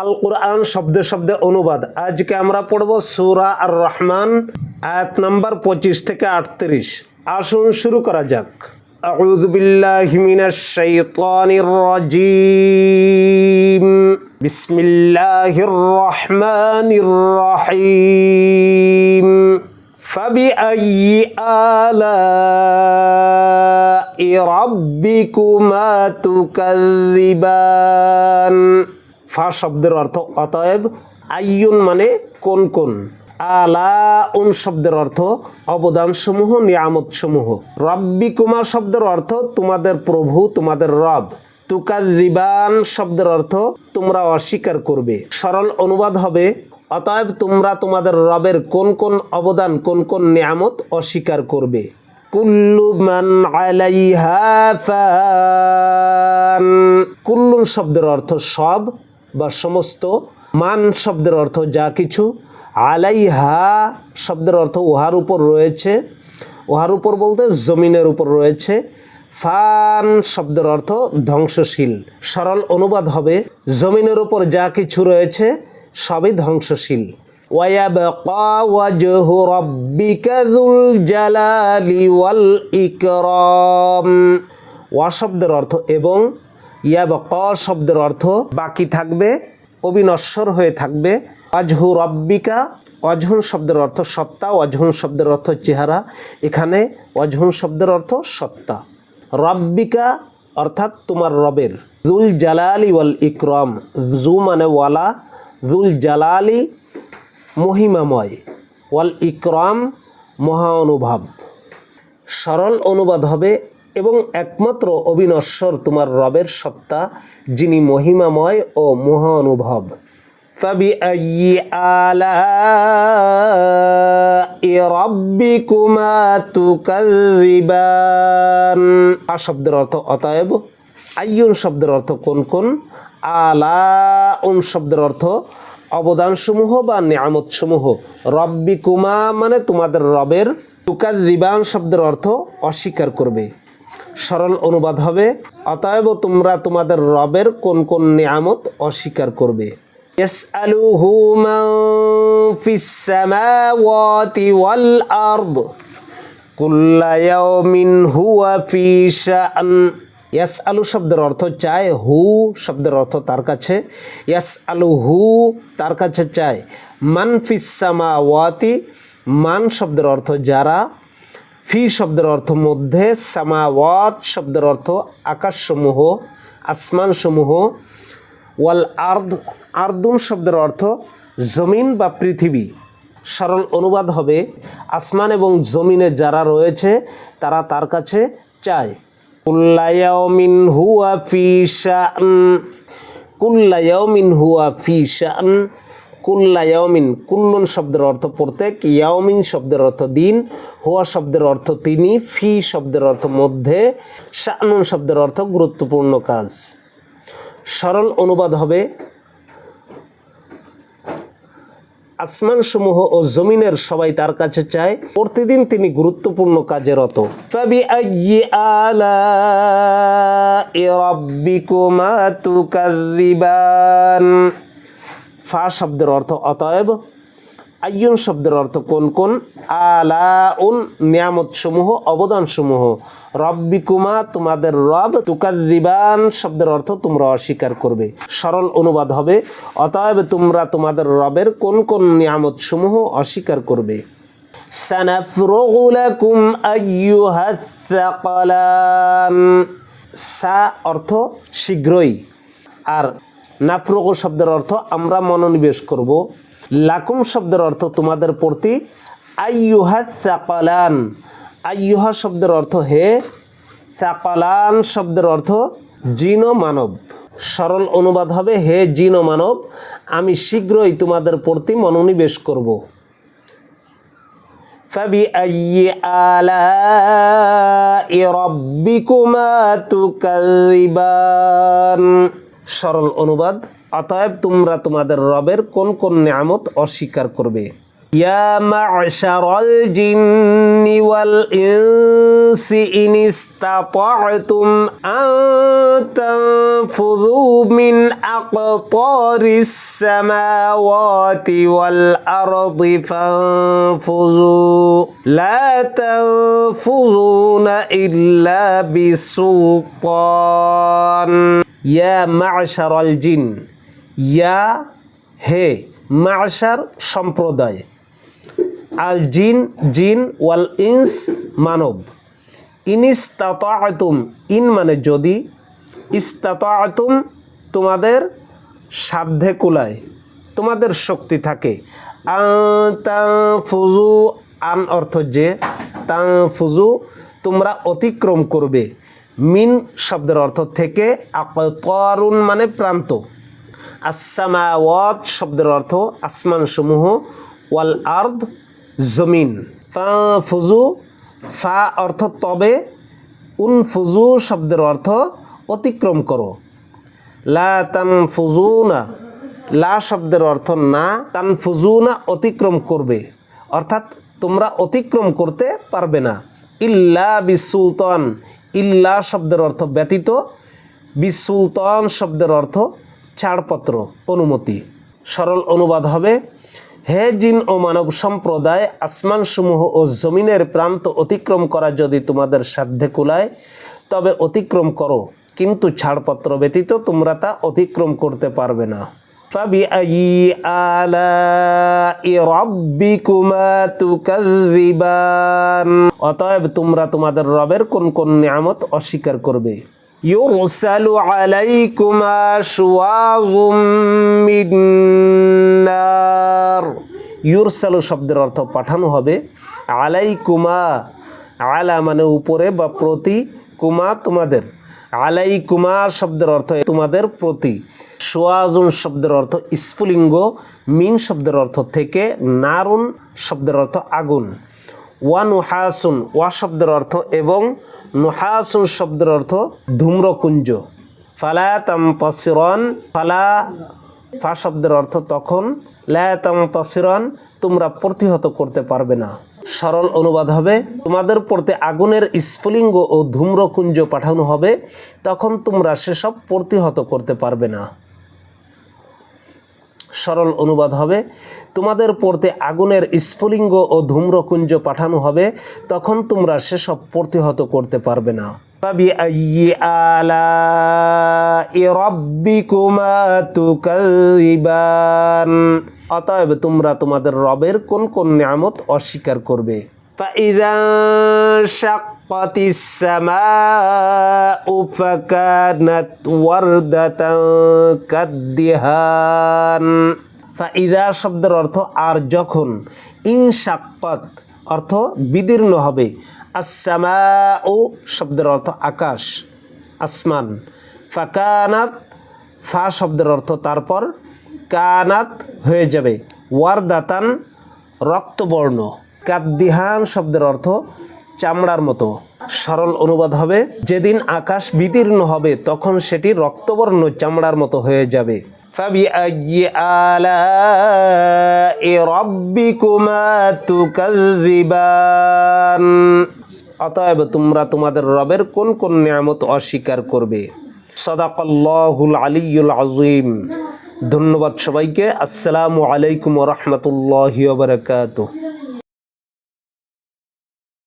আল কুরআন শব্দে শব্দে অনুবাদ। আজকে আমরা পড়ব সূরা আর রহমান আয়াত নাম্বার 25 থেকে 38। আসুন শুরু করা যাক। আউযু বিল্লাহি মিনাশ শাইতানির রাজীম। বিসমিল্লাহির রহমানির রহিম। ফাবিআইয়ি আলাই রাব্বিকুমা তুকাযযিবান। ফা শব্দের অর্থ অতএব, আইয়ুন মানে কোন কোন, আলাউন শব্দের অর্থ অবদানসমূহ, নিয়ামতসমূহ, রব্বিকুমা শব্দের অর্থ তোমাদের প্রভু, তোমাদের রব, তুকাযযিবান শব্দের অর্থ তোমরা অস্বীকার করবে। সরল অনুবাদ হবে অতএব তোমরা তোমাদের রবের কোন কোন অবদান, কোন কোন নিয়ামত অস্বীকার করবে। কুল্লু মান আলাইহা ফান। কুল্লুন শব্দের অর্থ সব বা সমস্ত, মান শব্দের অর্থ যা কিছু, আলাইহা শব্দের অর্থ উহার উপর রয়েছে, উহার উপর বলতে জমিনের উপর রয়েছে, ফান শব্দের অর্থ ধ্বংসশীল। সরল অনুবাদ হবে জমিনের উপর যা কিছু রয়েছে সবই ধ্বংসশীল। ওয়ায়াবকা ওয়াজহু রাব্বিকা যুল জালালি ওয়াল ইকরাম। ওয়া শব্দের অর্থ এবং, ইয়াবকা শব্দের অর্থ বাকি থাকবে, অবিনশ্বর হয়ে থাকবে। ওয়াজহু রাব্বিকা, ওয়াজহুন শব্দের অর্থ সত্তা, ওয়াজহুন শব্দের অর্থ চেহারা, এখানে ওয়াজহুন শব্দের অর্থ সত্তা। রাব্বিকা অর্থাৎ তোমার রবের, যুল জালালি ওয়াল ইকরাম, যু মানে ওয়ালা, যুল জালালি মহিমাময়, ওয়াল ইকরাম মহা অনুভব। সরল অনুবাদ হবে এবং একমাত্র অবিনশ্বর তোমার রবের সত্তা, যিনি মহিমাময় ও মহা অনুভব। ফাবিআইয়ি আলাই রাব্বিকুমা তুকাযযিবান। আ শব্দের অর্থ অতএব, আইয়ুন শব্দের অর্থ কোন কোন, আলাউন শব্দের অর্থ অবদানসমূহ বা নিয়ামতসমূহ, রব্বিকুমা মানে তোমাদের রবের, তুকাযযিবান শব্দের অর্থ অস্বীকার করবে। সরল অনুবাদ হবে অতএব তোমরা তোমাদের রবের কোন কোন নিয়ামত অস্বীকার করবে। ইয়াসআলুহু মান ফিস সামাওয়াতি ওয়াল আরদ কুল্লা ইয়াউমিন হুয়া ফি শাআন। ইয়াসআলু শব্দের অর্থ চায়, হু শব্দের অর্থ তার কাছে, ইয়াসআলুহু তার কাছে চায়, মান ফিস সামাওয়াতি মান শব্দের অর্থ যারা, ফি শব্দের অর্থ মধ্যে, সামাওয়াত শব্দের অর্থ আকাশসমূহ, আসমানসমূহ, ওয়াল আরদ আরদুন শব্দের অর্থ জমিন বা পৃথিবী। সরল অনুবাদ হবে আসমান এবং জমিনে যারা রয়েছে তারা তার কাছে চায়। কুল্লা ইয়াউমিন হুয়া ফি শাআন। কুল্লা ইয়াউমিন হুয়া ফি শাআন। কুল্লা ইয়াউমিন, কুল্লুন শব্দের অর্থ প্রত্যেক, ইয়াউমিন শব্দের অর্থ দিন, হুয়া শব্দের অর্থ তিনি, ফি শব্দের অর্থ মধ্যে, শাআনুন শব্দের অর্থ গুরুত্বপূর্ণ কাজ। সরল অনুবাদ হবে আসমানসমূহ ও জমিনের সবাই তার কাছে চায়, প্রতিদিন তিনি গুরুত্বপূর্ণ কাজে রত। ফাবিআইয়ি আলাই রাব্বিকুমা তুকাযযিবান। ফা শব্দের অর্থ অতএব, আইয়ুন শব্দের অর্থ কোন কোন, আলাউন নিয়ামতসমূহ, অবদানসমূহ, রব্বিকুমা তোমাদের রব, তুকাযযিবান শব্দের অর্থ তোমরা অস্বীকার করবে। সরল অনুবাদ হবে অতএব তোমরা তোমাদের রবের কোন কোন নিয়ামতসমূহ অস্বীকার করবে। সানাফরুগু লাকুম আইয়ুহাস সাকালান। সা অর্থ শীঘ্রই, আর নাফরুগু শব্দের অর্থ আমরা মনোনিবেশ করব, লাকুম শব্দের অর্থ তোমাদের প্রতি, আইয়ুহাস সাকালান আইয়ুহা শব্দের অর্থ হে, সাকালান শব্দের অর্থ জিন ও মানব। সরল অনুবাদ হবে হে জিন ও মানব, আমি শীঘ্রই তোমাদের প্রতি মনোনিবেশ করব। ফাবিআইয়ি আলাই রাব্বিকুমা তুকাযযিবান। সরল অনুবাদ অতএব তোমরা তোমাদের রবের কোন কোন নিয়ামত অস্বীকার করবে। ইয়া মা'শারাল জিন্নি ওয়াল ইনসি ইন ইসতাতা'তুম আন তানফুযু মিন আকতারিস সামাওয়াতি ওয়াল আরদি ফানফুযু লা তানফুযুনা ইল্লা বিসুলতান। ইয়া মা'শারাল জিন, ইয়া হে, মা'শার সম্প্রদায়, আল জিন জিন, ওয়াল ইনস মানব, ইনিস্তাতা'তুম ইন মানে যদি, ইস্তাতা'তুম তোমাদের সাধ্যে কুলায়, তোমাদের শক্তি থাকে, আন তানফুযু আন অর্থ যে, তানফুযু তোমরা অতিক্রম করবে, মিন শব্দের অর্থ থেকে, আকতারুন মানে প্রান্ত, আসসামাওয়াত শব্দের অর্থ আসমানসমূহ, ওয়াল আরদ জমিন, ফানফুযু ফা অর্থ তবে, উনফুযু শব্দের অর্থ অতিক্রম করো, লা তানফুযুনা লা শব্দের অর্থ না, তানফুযুনা অতিক্রম করবে, অর্থাৎ তোমরা অতিক্রম করতে পারবে না, ইল্লা বিসুলতান ইল্লা শব্দের অর্থ ব্যতীত, বিসুলতান শব্দের অর্থ ছাড়পত্র, অনুমতি। সরল অনুবাদ হবে, হে জিন ও মানব সম্প্রদায়, আসমানসমূহ ও জমিনের প্রান্ত অতিক্রম করা যদি তোমাদের সাধ্যে কুলায় তবে অতিক্রম করো, কিন্তু ছাড়পত্র ব্যতীত তোমরা তা অতিক্রম করতে পারবে না। ফাবিআইয়ি আলাই রাব্বিকুমা তুকাযযিবান, অতএব তোমরা তোমাদের রবের কোন কোন নিয়ামত অস্বীকার করবে। ইউরসালু আলাইকুমা শুওয়াযুম মিন নার, ইউরসালু শব্দের অর্থ পাঠানো হবে, আলাইকুমা আলা মানে উপরে বা প্রতি, কুমা তোমাদের, আলাইকুমা শব্দের অর্থ তোমাদের প্রতি, শুওয়াজুন শব্দের অর্থ স্ফুলিঙ্গ, মিন শব্দের অর্থ থেকে, নারুন শব্দের অর্থ আগুন, ওয়া নুহাসুন ওয়া শব্দের অর্থ এবং, নুহাসুন শব্দের অর্থ ধূম্রকুঞ্জ, ফালা তামতাসিরান ফালা ফা শব্দের অর্থ তখন, লা তামতাসিরান তোমরা প্রতিহত করতে পারবে না। সরল অনুবাদ হবে, তোমাদের পড়তে আগুনের স্ফুলিঙ্গ ও ধূম্রকুঞ্জ পাঠানো হবে, তখন তোমরা সেসব প্রতিহত করতে পারবে না। সরল অনুবাদ হবে, তোমাদের পড়তে আগুনের স্ফুলিঙ্গ ও ধূম্রকুঞ্জ পাঠানো হবে, তখন তোমরা সেসব প্রতিহত করতে পারবে না। ফাবিআইয়ি আলাই রাব্বিকুমা তুকাযযিবান, অতএব তোমরা তোমাদের রবের কোন কোন নিয়ামত অস্বীকার করবে। ফাইযা শাক্কাতিস সামাউ ফাকানাত ওয়ারদাতান কাদ্দিহান, ফাইযা শব্দের অর্থ আর যখন, ইনশাক্কাত অর্থ বিদীর্ণ হবে, আস-সামাউ শব্দের অর্থ আকাশ, আসমান, ফাকানাত ফা শব্দের অর্থ তারপর, কানাত হয়ে যাবে, ওয়ারদাতান রক্তবর্ণ, কাদ্দিহান শব্দের অর্থ চামড়ার মতো। সরল অনুবাদ হবে, যেদিন আকাশ বিদীর্ণ হবে তখন সেটি রক্তবর্ণ চামড়ার মতো হয়ে যাবে। ফাবিআইয়ি আলাই রাব্বিকুমা তুকাযযিবান, অতএব তোমরা তোমাদের রবের কোন কোন নিয়ামত অস্বীকার করবে। সাদাকাল্লাহুল আলিয়্যুল আযীম। ধন্যবাদ সবাইকে। আসসালামু আলাইকুম ওয়া রাহমাতুল্লাহি ওয়া বারাকাতুহু।